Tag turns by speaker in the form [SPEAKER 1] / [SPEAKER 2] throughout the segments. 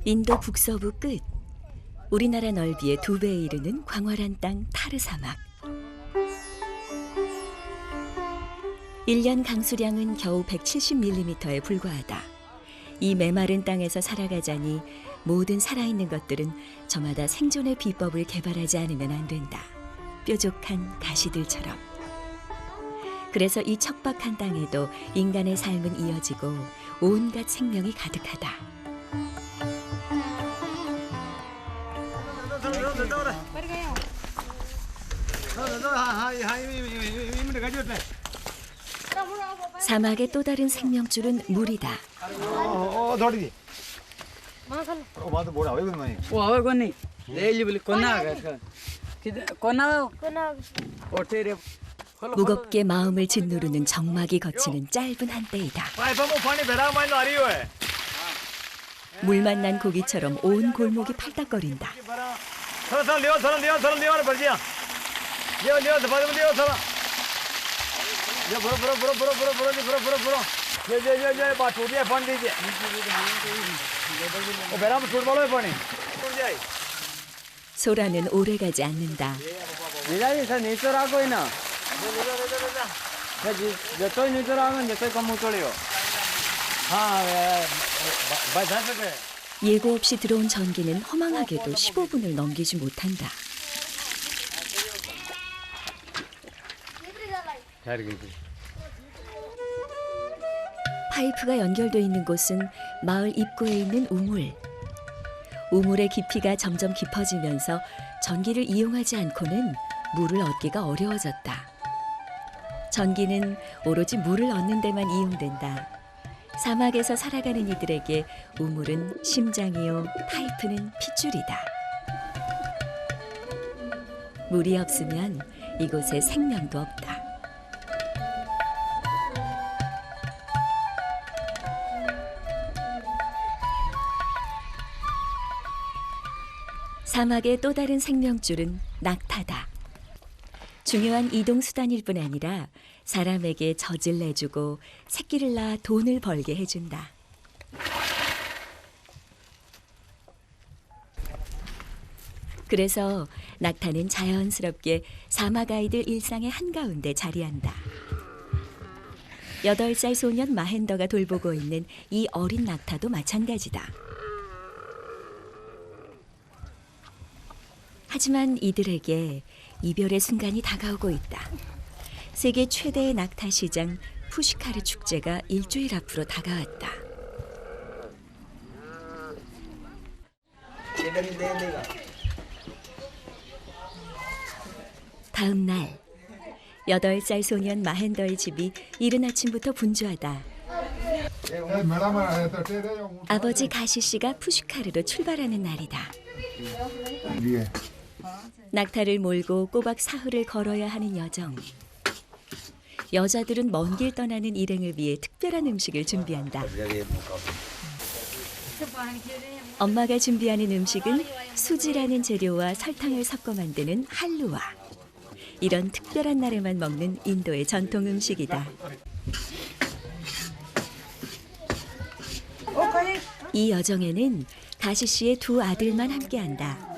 [SPEAKER 1] 인도 북서부 끝, 우리나라 넓이의 2배에 이르는 광활한 땅 타르 사막. 1년 강수량은 겨우 170mm에 불과하다. 이 메마른 땅에서 살아가자니 모든 살아있는 것들은 저마다 생존의 비법을 개발하지 않으면 안 된다. 뾰족한 가시들처럼. 그래서 이 척박한 땅에도 인간의 삶은 이어지고 온갖 생명이 가득하다. 사막의 또 다른 생명줄은 물이다. 무겁게 마음을 짓누르는 정막이 거치는 짧은 한때이다. 물 만난 고기처럼 온 골목이 팔딱거린다. 소라는 오래가지 않는다. 예고 없이 들어온 전기는 허망하게도 15분을 넘기지 못한다. 파이프가 연결돼 있는 곳은 마을 입구에 있는 우물. 우물의 깊이가 점점 깊어지면서 전기를 이용하지 않고는 물을 얻기가 어려워졌다. 전기는 오로지 물을 얻는 데만 이용된다. 사막에서 살아가는 이들에게 우물은 심장이요, 파이프는 핏줄이다. 물이 없으면 이곳에 생명도 없다. 사막의 또 다른 생명줄은 낙타다. 중요한 이동수단일 뿐 아니라 사람에게 젖을 내주고 새끼를 낳아 돈을 벌게 해준다. 그래서 낙타는 자연스럽게 사막 아이들 일상의 한가운데 자리한다. 8살 소년 마헨더가 돌보고 있는 이 어린 낙타도 마찬가지다. 하지만 이들에게 이별의 순간이 다가오고 있다. 세계 최대의 낙타 시장 푸시카르 축제가 일주일 앞으로 다가왔다. 다음 날, 8살 소년 마헨더의 집이 이른 아침부터 분주하다. 아버지 가시 씨가 푸시카르로 출발하는 날이다. 낙타를 몰고 꼬박 사흘을 걸어야 하는 여정. 여자들은 먼 길 떠나는 일행을 위해 특별한 음식을 준비한다. 엄마가 준비하는 음식은 수지라는 재료와 설탕을 섞어 만드는 할루와. 이런 특별한 날에만 먹는 인도의 전통 음식이다. 이 여정에는 가시 씨의 2 아들만 함께한다.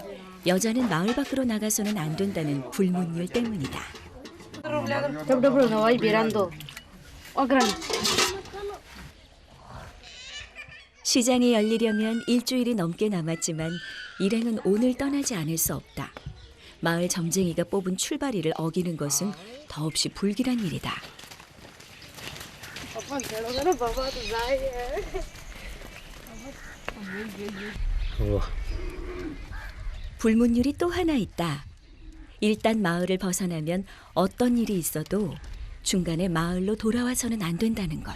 [SPEAKER 1] 여자는 마을 밖으로 나가서는 안 된다는 불문율 때문이다. 시장이 열리려면 일주일이 넘게 남았지만 일행은 오늘 떠나지 않을 수 없다. 마을 점쟁이가 뽑은 출발일을 어기는 것은 더없이 불길한 일이다. 불문율이 또 하나 있다. 일단 마을을 벗어나면 어떤 일이 있어도 중간에 마을로 돌아와서는 안 된다는 것.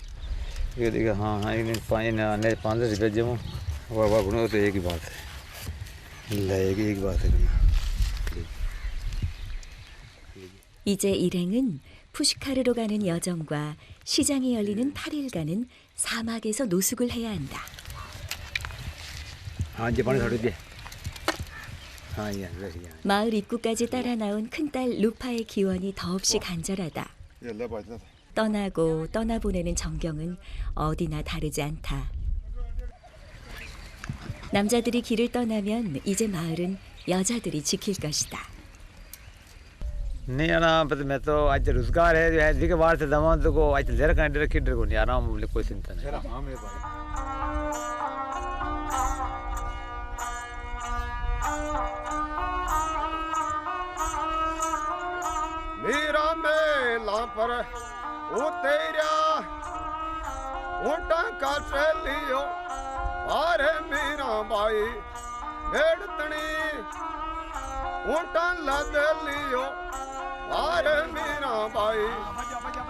[SPEAKER 1] 이제 일행은 푸시카르로 가는 여정과 시장이 열리는 8일간은 사막에서 노숙을 해야 한다. 마을 입구까지 따라 나온 큰딸 루파의 기원이 더없이 간절하다. 떠나고 떠나보내는 전경은 어디나 다르지 않다. 남자들이 길을 떠나면 이제 마을은 여자들이 지킬 것이다.
[SPEAKER 2] नहीं आना पता मैं तो आज रोजगार है जो है जी के बाहर से दमा तो को आज जरा कंडर किडर को नहीं आराम बोले कोई चिंता नहीं हां मेरे भाई
[SPEAKER 3] मेरा मेला पर ओ तेरा ऊंटा का लियो अरे मेरा भाई मेड़तनी ऊंटा लद लियो अरे मेरा भाई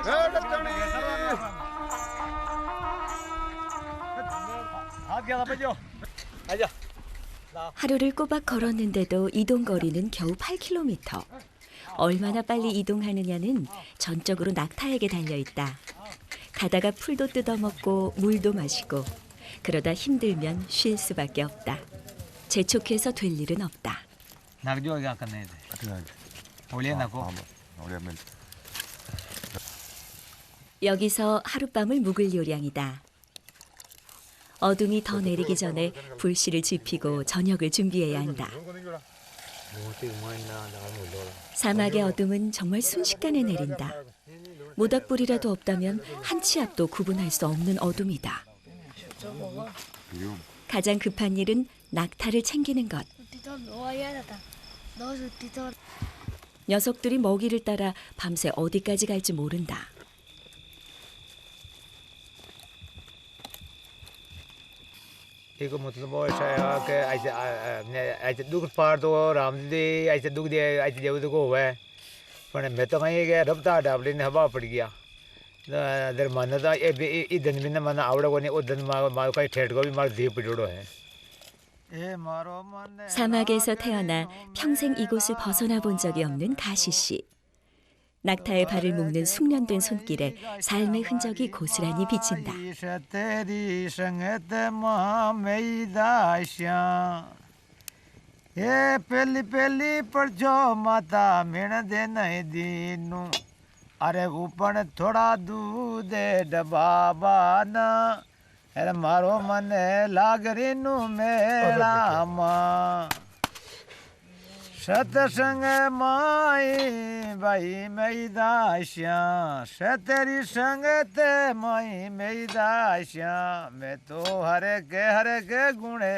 [SPEAKER 3] मेड़तनी
[SPEAKER 2] हाथ गया बजो आजा
[SPEAKER 1] 하루를 꼬박 걸었는데도 이동 거리는 겨우 8km. 얼마나 빨리 이동하느냐는 전적으로 낙타에게 달려 있다. 가다가 풀도 뜯어먹고 물도 마시고 그러다 힘들면 쉴 수밖에 없다. 재촉해서 될 일은 없다.
[SPEAKER 2] नागजो क्या करने थे ओलिया ना को
[SPEAKER 1] 여기서 하룻밤을 묵을 요량이다. 어둠이 더 내리기 전에 불씨를 지피고 저녁을 준비해야 한다. 사막의 어둠은 정말 순식간에 내린다. 모닥불이라도 없다면 한 치 앞도 구분할 수 없는 어둠이다. 가장 급한 일은 낙타를 챙기는 것. 녀석들이 먹이를 따라 밤새 어디까지 갈지 모른다.
[SPEAKER 2] 이거 मतलब ऐसा है कि ऐसे ऐसे दुख पार तो रामदी ऐसे दुख दे ऐसे जब तो हुआ है पर मैं तो कहीं गया रफ्ता डाबली ने हवा पड़ गया अदर मन था ये दिन भी ना मन आवड़ा को नहीं वो दिन मार का ठेठ को भी मार दी पड़ोड़ो है
[SPEAKER 1] 사막에서 태어나 평생 이곳을 벗어나 본 적이 없는 가시 씨. 낙타의 발을 묶는 숙련된 손길에 삶의 흔적이 고스란히 비친다.
[SPEAKER 2] अरे ऊपर थोड़ा दूध डबाबाना अरे मारो मन लागरीनु मेरा माँ सतसंग माई भाई मेरी दास्या सतेरी संगत माई मेरी दास्या मैं तो हरे के गुणे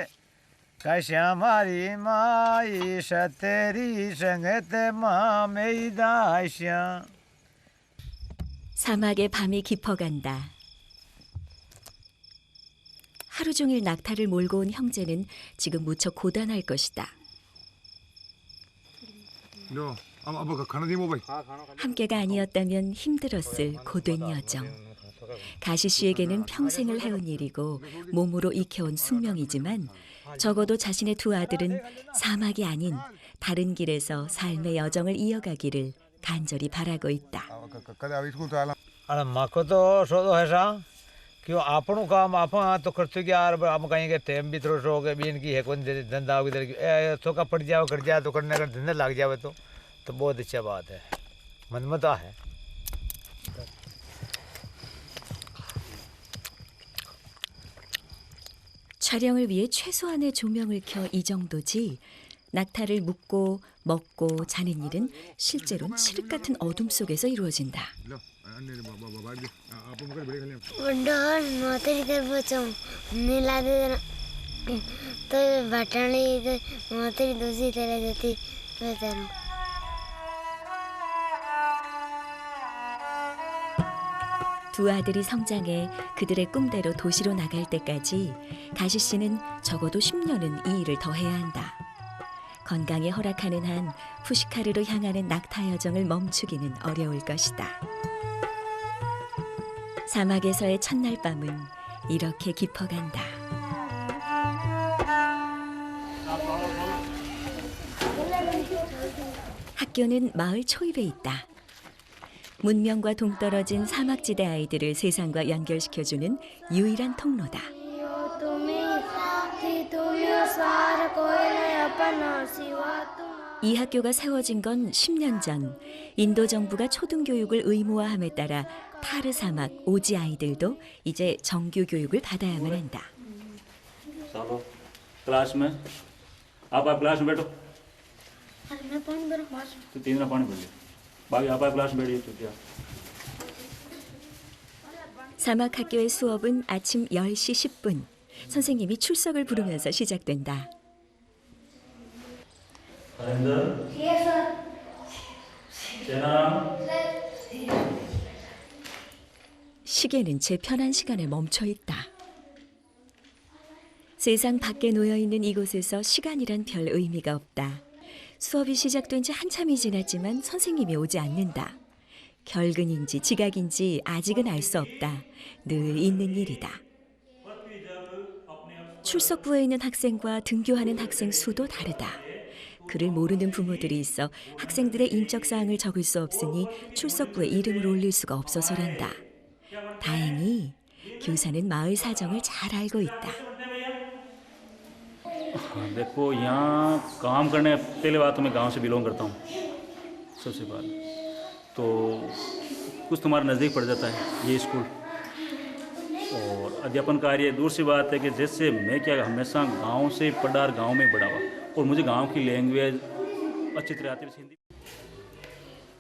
[SPEAKER 2] कश्या मारी माई सतेरी संगत माँ मेरी दास्या
[SPEAKER 1] 사막의 밤이 깊어간다. 하루 종일 낙타를 몰고 온 형제는 지금 무척 고단할 것이다. 함께가 아니었다면 힘들었을 고된 여정. 가시 씨에게는 평생을 해온 일이고 몸으로 익혀온 숙명이지만 적어도 자신의 두 아들은 사막이 아닌 다른 길에서 삶의 여정을 이어가기를 간절히 바라고 있다.
[SPEAKER 2] अरे माको तो सोचो ऐसा क्यों आपनों काम आप तो करते कि यार आप कहीं के टाइम भी थोड़ा सो गए बीन की है कौन धंधा हो इधर तो का पड़ जाओ कर जाए तो करने का धंधा लग जाए तो बहुत अच्छा बात है मनमता है
[SPEAKER 1] 촬영을 위해 최소한의 조명을 켜 이 정도지 낙타를 묶고 먹고 자는 일은 실제로는 칠흑 같은 어둠 속에서 이루어진다. 두 아들이 성장해 그들의 꿈대로 도시로 나갈 때까지 가시 씨는 적어도 10년은 이 일을 더 해야 한다. 건강에 허락하는 한 푸시카르로 향하는 낙타 여정을 멈추기는 어려울 것이다. 사막에서의 첫날 밤은 이렇게 깊어간다. 학교는 마을 초입에 있다. 문명과 동떨어진 사막지대 아이들을 세상과 연결시켜주는 유일한 통로다. 이 학교가 세워진 건 10년 전 인도 정부가 초등교육을 의무화함에 따라 타르 사막 오지 아이들도 이제 정규 교육을 받아야만 한다.
[SPEAKER 4] क्लास में आप क्लास में बैठो
[SPEAKER 5] मैं पानी भरा पास
[SPEAKER 4] तो 3 पानी भर लिया बाकी आप क्लास में बैठिए तो क्या
[SPEAKER 1] 사막학교의 수업은 아침 10시 10분. 선생님이 출석을 부르면서 시작된다.
[SPEAKER 4] हरिंदर
[SPEAKER 5] यस सर
[SPEAKER 4] सेना
[SPEAKER 1] 시계는 제 편한 시간에 멈춰 있다. 세상 밖에 놓여 있는 이곳에서 시간이란 별 의미가 없다. 수업이 시작된 지 한참이 지났지만 선생님이 오지 않는다. 결근인지 지각인지 아직은 알 수 없다. 늘 있는 일이다. 출석부에 있는 학생과 등교하는 학생 수도 다르다. 글을 모르는 부모들이 있어 학생들의 인적 사항을 적을 수 없으니 출석부에 이름을 올릴 수가 없어서란다. 다행히 교사는 마을 사정을 잘 알고 있다.
[SPEAKER 4] देखो यहाँ काम करने पहले बात तो मैं गांव से बिलोंग करता हूँ सबसे बात तो कुछ तुम्हारा नज़दीक पड़ जाता है ये स्कूल और अध्यापन कार्य दूर सी बात है कि जैसे मैं क्या हमेशा गांव से पढ़ा और गांव में बड़ा हुआ और मुझे गांव की लैंग्वेज अच्छी तरह आती है हिंदी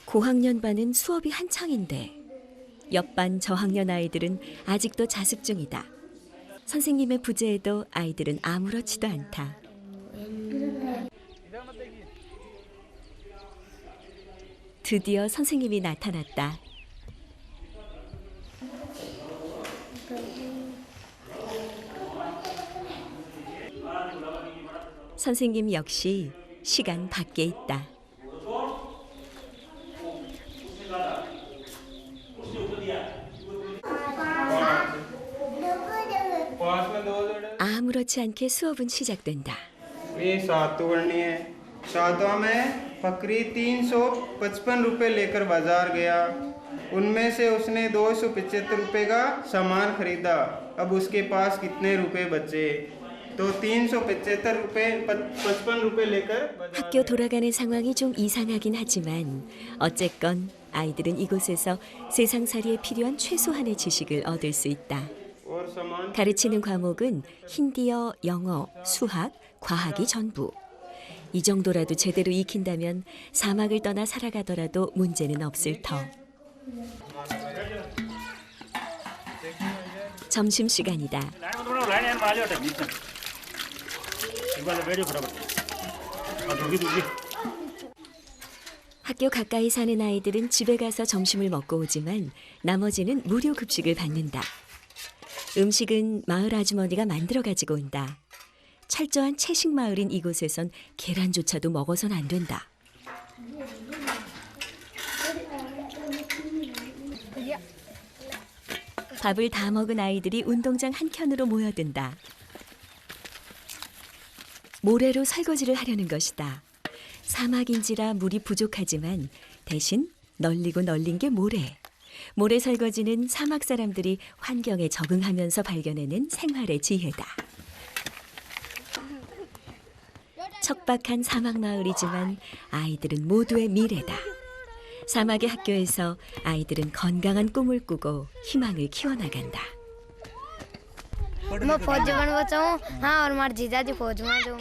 [SPEAKER 1] 고학년 반은 수업이 한창인데 옆반 저학년 아이들은 아직도 자습 중이다. 선생님의 부재에도 아이들은 아무렇지도 않다. 드디어 선생님이 나타났다. 선생님 역시 시간 밖에 있다. 아무렇지 않게 수업은 시작된다.
[SPEAKER 6] ये सातों करनी है सातवां में फकरी 355 रुपये लेकर बाजार गया उनमें से उसने 275 रुपये का सामान खरीदा अब उसके पास कितने रुपए बचे तो 375 रुपये 55 रुपये लेकर बाजार
[SPEAKER 1] 학교 돌아가는 상황이 좀 이상하긴 하지만 어쨌건 아이들은 이곳에서 세상살이에 필요한 최소한의 지식을 얻을 수 있다.
[SPEAKER 6] और सामान
[SPEAKER 1] 가르치는 과목은 힌디어, 영어, 수학, 과학이 전부. 이 정도라도 제대로 익힌다면 사막을 떠나 살아가더라도 문제는 없을 터. 점심시간이다. 학교 가까이 사는 아이들은 집에 가서 점심을 먹고 오지만 나머지는 무료 급식을 받는다. 음식은 마을 아주머니가 만들어 가지고 온다. 철저한 채식 마을인 이곳에선 계란조차도 먹어선 안 된다. 밥을 다 먹은 아이들이 운동장 한켠으로 모여든다. 모래로 설거지를 하려는 것이다. 사막인지라 물이 부족하지만 대신 널리고 널린 게 모래. 모래 설거지는 사막 사람들이 환경에 적응하면서 발견해낸 생활의 지혜다. 척박한 사막 마을이지만 아이들은 모두의 미래다. 사막의 학교에서 아이들은 건강한 꿈을 꾸고 희망을 키워나간다.
[SPEAKER 5] मैं फौज बनवा चाहूँ हाँ और हमारे जीजा जी फौज में जो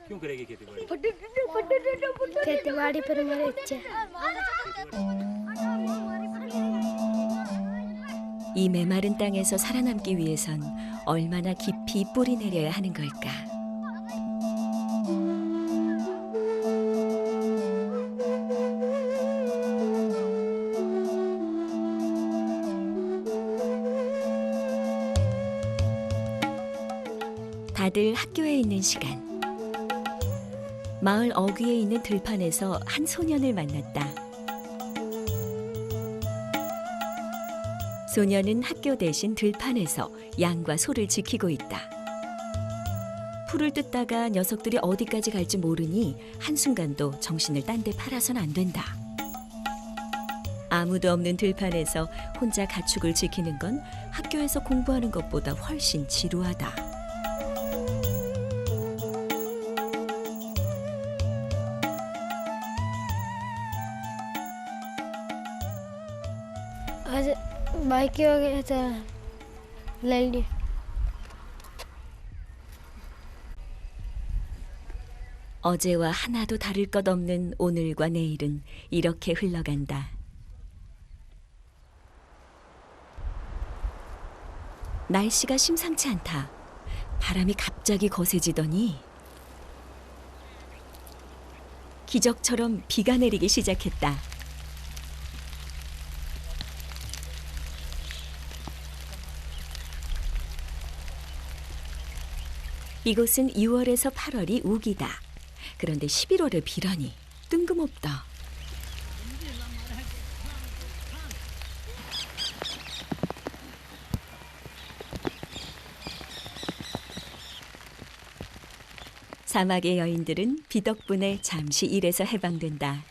[SPEAKER 4] क्यों करेगी खेती बाड़ी
[SPEAKER 5] खेती बाड़ी पर मेरे इच्छा
[SPEAKER 1] 이 메마른 땅에서 살아남기 위해선 얼마나 깊이 뿌리 내려야 하는 걸까? 다들 학교에 있는 시간. 마을 어귀에 있는 들판에서 한 소년을 만났다. 소년은 학교 대신 들판에서 양과 소를 지키고 있다. 풀을 뜯다가 녀석들이 어디까지 갈지 모르니 한순간도 정신을 딴 데 팔아선 안 된다. 아무도 없는 들판에서 혼자 가축을 지키는 건 학교에서 공부하는 것보다 훨씬 지루하다.
[SPEAKER 5] आज बाइक वगैरह ले ली।
[SPEAKER 1] 어제와 하나도 다를 것 없는 오늘과 내일은 이렇게 흘러간다. 날씨가 심상치 않다. 바람이 갑자기 거세지더니 기적처럼 비가 내리기 시작했다. 이곳은 6월에서 8월이 우기다. 그런데 11월에 비라니 뜬금없다. 사막의 여인들은 비 덕분에 잠시 일에서 해방된다.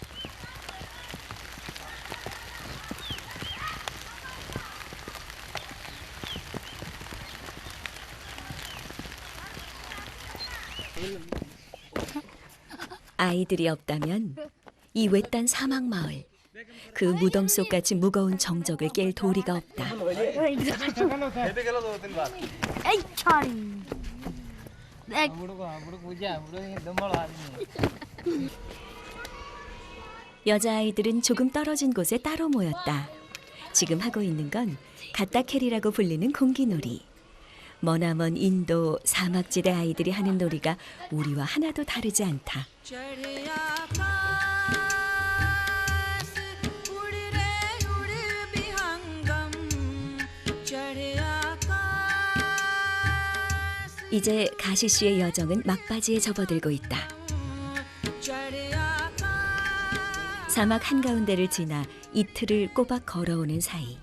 [SPEAKER 1] 아이들이 없다면 이 외딴 사막 마을, 그 무덤 속같이 무거운 정적을 깰 도리가 없다. 여자아이들은 조금 떨어진 곳에 따로 모였다. 지금 하고 있는 건 가따캐리라고 불리는 공기놀이. 머나먼 인도 사막지대 아이들이 하는 놀이가 우리와 하나도 다르지 않다. 이제 가시 씨의 여정은 막바지에 접어들고 있다. 사막 한가운데를 지나 이틀을 꼬박 걸어오는 사이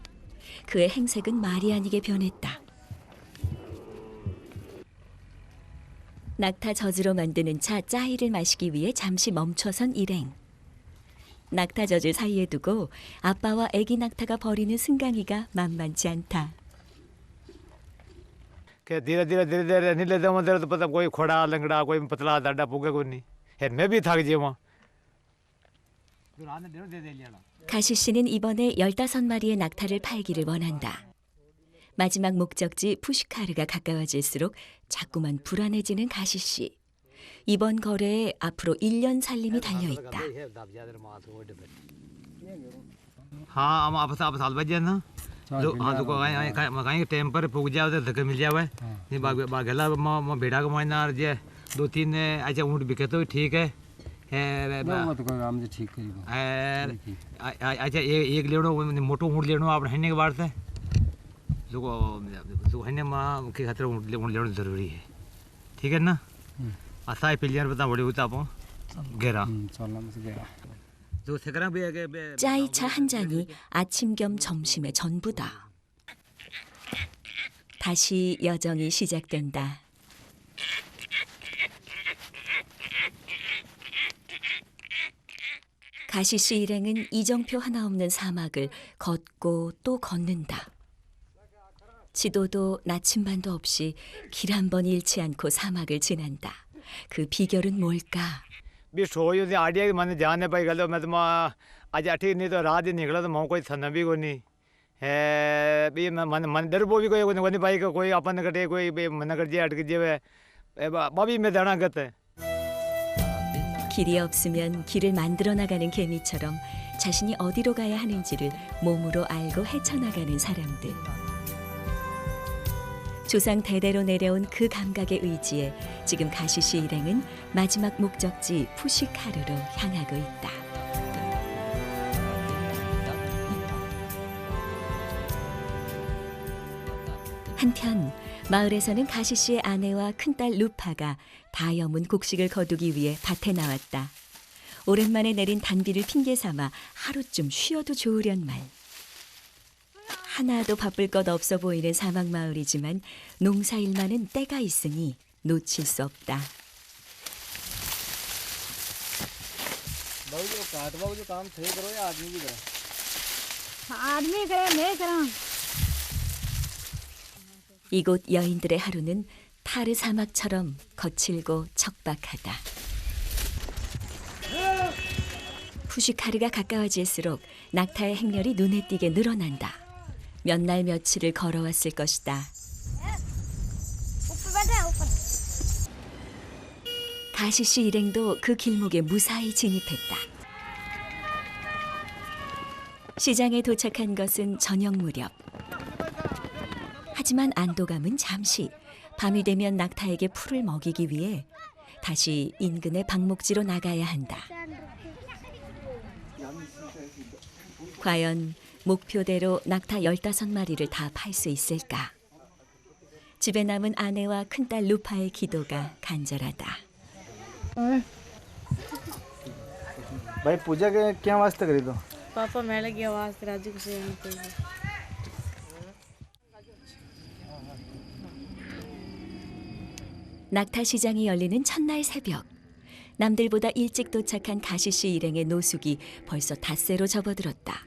[SPEAKER 1] 그의 행색은 말이 아니게 변했다. 낙타 젖으로 만드는 차 짜이를 마시기 위해 잠시 멈춰선 일행. 낙타 젖을 사이에 두고 아빠와 아기 낙타가 벌이는 승강이가 만만치 않다.
[SPEAKER 2] कि धीरे धीरे धीरे धीरे नीले दमंदर तो पता कोई खोड़ा लंगड़ा कोई पतला दाढ़ा पुगे कोई नहीं है मैं भी थक जाऊँ
[SPEAKER 1] 가시 씨는 이번에 15마리의 낙타를 팔기를 원한다. 마지막 목적지 푸시카르가 가까워질수록 자꾸만 불안해지는 가시 씨. 이번 거래에 앞으로 1년 살림이 달려 있다.
[SPEAKER 2] हाँ हम आप साल बज जाए ना जो हाँ तो कहीं टाइम पर पुग जाओ तो धक्का मिल जावे ये बागेला म भेड़ा का महीना जे 2-3 ऐसे ऊँट बिके तो ठीक है अच्छा एक लेनो मोटो ऊँट लेनो आप रहने के बाद से जो रहने माँ के खातिर ऊँट लेना जरूरी है ठीक है ना आशा पिलियर बता बड़ी होता आप गेरा जो सेकरा भी है के
[SPEAKER 1] 짜이차 한 잔이 아침 겸 점심의 전부다. 다시 여정이 시작된다. 가시 씨 일행은 이정표 하나 없는 사막을 걷고 또 걷는다. 지도도 나침반도 없이 길 한 번 잃지 않고 사막을 지난다. 그 비결은 뭘까?
[SPEAKER 2] भी सोई उसे आइडिया कि मैंने जाने पाई गलो मैं तो आज अठी नहीं तो रात ही निकला तो मैं कोई थना भी कोई नहीं है भी मन डर वो भी कोई कोई पाई का कोई अपन कटे कोई मन कर जे अटक जे बाबी में दाना गत
[SPEAKER 1] 길이 없으면 길을 만들어 나가는 개미처럼 자신이 어디로 가야 하는지를 몸으로 알고 헤쳐나가는 사람들. 조상 대대로 내려온 그 감각의 의지에 지금 가시 씨 일행은 마지막 목적지 푸시카르로 향하고 있다. 한편 마을에서는 가시 씨의 아내와 큰딸 루파가 다여문 곡식을 거두기 위해 밭에 나왔다. 오랜만에 내린 단비를 핑계 삼아 하루쯤 쉬어도 좋으련만. 하나도 바쁠 것 없어 보이는 사막 마을이지만 농사일만은 때가 있으니 놓칠 수 없다.
[SPEAKER 5] आदमी करे मैं करा।
[SPEAKER 1] 이곳 여인들의 하루는 타르 사막처럼 거칠고 척박하다. 후식 하루가 가까워질수록 낙타의 행렬이 눈에 띄게 늘어난다. 몇 날 며칠을 걸어왔을 것이다. 가시씨 일행도 그 길목에 무사히 진입했다. 시장에 도착한 것은 저녁 무렵. 하지만 안도감은 잠시. 밤이 되면 낙타에게 풀을 먹이기 위해 다시 인근의 방목지로 나가야 한다. 과연 목표대로 낙타 15마리를 다 팔 수 있을까? 집에 남은 아내와 큰딸 루파의 기도가 간절하다.
[SPEAKER 7] भाई पूजा के क्या वास्ते करी तो
[SPEAKER 8] पापा मैं लगी आवाज राजू से
[SPEAKER 1] 낙타 시장이 열리는 첫날 새벽. 남들보다 일찍 도착한 가시씨 일행의 노숙이 벌써 닷새로 접어들었다.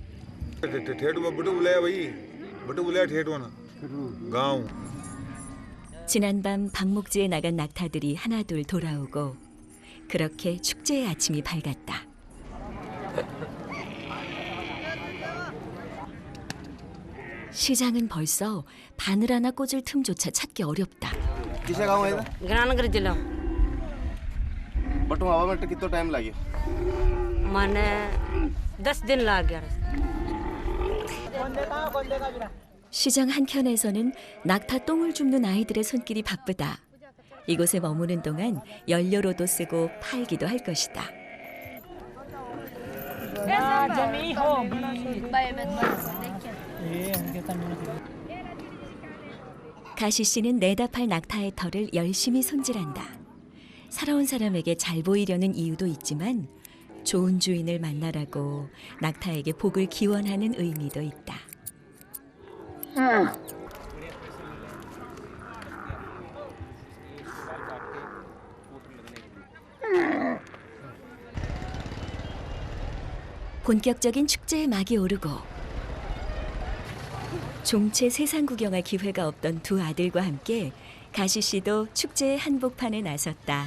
[SPEAKER 1] 지난밤 방목지에 나간 낙타들이 하나둘 돌아오고 그렇게 축제의 아침이 밝았다. 시장은 벌써 바늘 하나 꽂을 틈조차 찾기 어렵다.
[SPEAKER 7] किसे गाँव है
[SPEAKER 8] ज्ञाननगर जिला
[SPEAKER 7] बटू हवा में कितना टाइम लगे
[SPEAKER 8] माने 10 दिन लग गया
[SPEAKER 1] 시장 한켠에서는 낙타 똥을 줍는 아이들의 손길이 바쁘다. 이곳에 머무는 동안 연료로도 쓰고 팔기도 할 것이다. 가시 씨는 내다 팔 낙타의 털을 열심히 손질한다. 살아온 사람에게 잘 보이려는 이유도 있지만 좋은 주인을 만나라고 낙타에게 복을 기원하는 의미도 있다. 본격적인 축제의 막이 오르고 종체 세상 구경할 기회가 없던 두 아들과 함께 가시 씨도 축제의 한복판에 나섰다.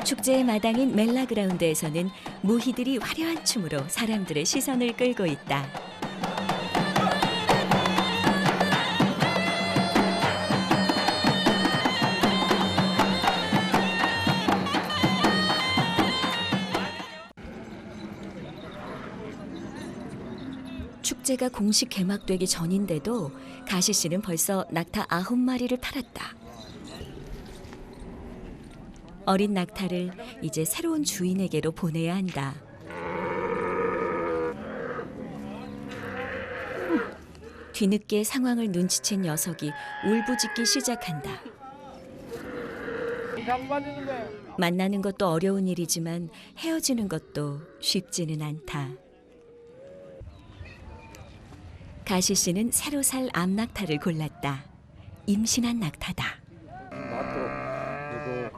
[SPEAKER 1] 축제의 마당인 멜라그라운드에서는 무희들이 화려한 춤으로 사람들의 시선을 끌고 있다. 축제가 공식 개막되기 전인데도 가시 씨는 벌써 낙타 9마리를 팔았다. 어린 낙타를 이제 새로운 주인에게로 보내야 한다. 뒤늦게 상황을 눈치챈 녀석이 울부짖기 시작한다. 만나는 것도 어려운 일이지만 헤어지는 것도 쉽지는 않다. 가시 씨는 새로 살 암낙타를 골랐다. 임신한 낙타다.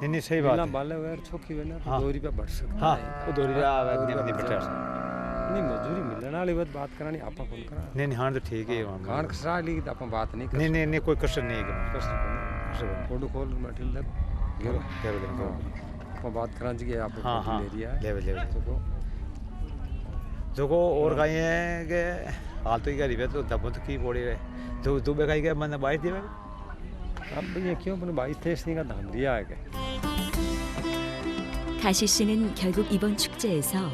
[SPEAKER 2] नहीं सही बात है
[SPEAKER 9] माले वगैरह छोकी वे ना
[SPEAKER 2] हाँ।
[SPEAKER 9] 2 रुपया बढ़ सकता
[SPEAKER 2] हाँ
[SPEAKER 9] है
[SPEAKER 2] वो दो रुपया नहीं बचा
[SPEAKER 9] नहीं मजदूरी मिलने वाली बात करानी आपा फोन करा
[SPEAKER 2] नहीं नहीं हाँ तो ठीक है वहाँ
[SPEAKER 9] खान खसरा ली तो आपा बात नहीं कर
[SPEAKER 2] नहीं नहीं नहीं कोई कसर नहीं है
[SPEAKER 9] सकते फोटो खोल मटिल लग गिरो आपा बात करा जी आप
[SPEAKER 2] हाँ हाँ
[SPEAKER 9] एरिया
[SPEAKER 2] लेवल लेवल
[SPEAKER 9] तो
[SPEAKER 2] देखो और कहीं है कि हाल तो क्या रिवे तो दबत की बोड़ी रहे तो तू बेकाई के मैंने बाइट दिया
[SPEAKER 9] अब ये क्यों अपने भाई थे इसने का धाम दिया है
[SPEAKER 1] 가시 씨는 결국 이번 축제에서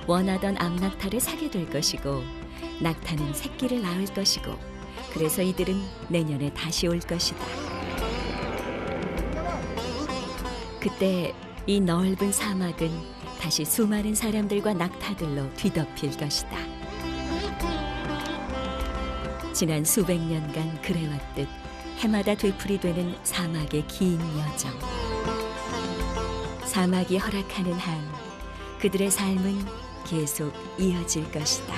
[SPEAKER 1] 원하던 암낙타를 사게 될 것이고 낙타는 새끼를 낳을 것이고 그래서 이들은 내년에 다시 올 것이다. 그때 이 넓은 사막은 다시 수많은 사람들과 낙타들로 뒤덮일 것이다. 지난 수백 년간 그래왔듯 해마다 되풀이되는 사막의 긴 여정. 사막이 허락하는 한 그들의 삶은 계속 이어질 것이다.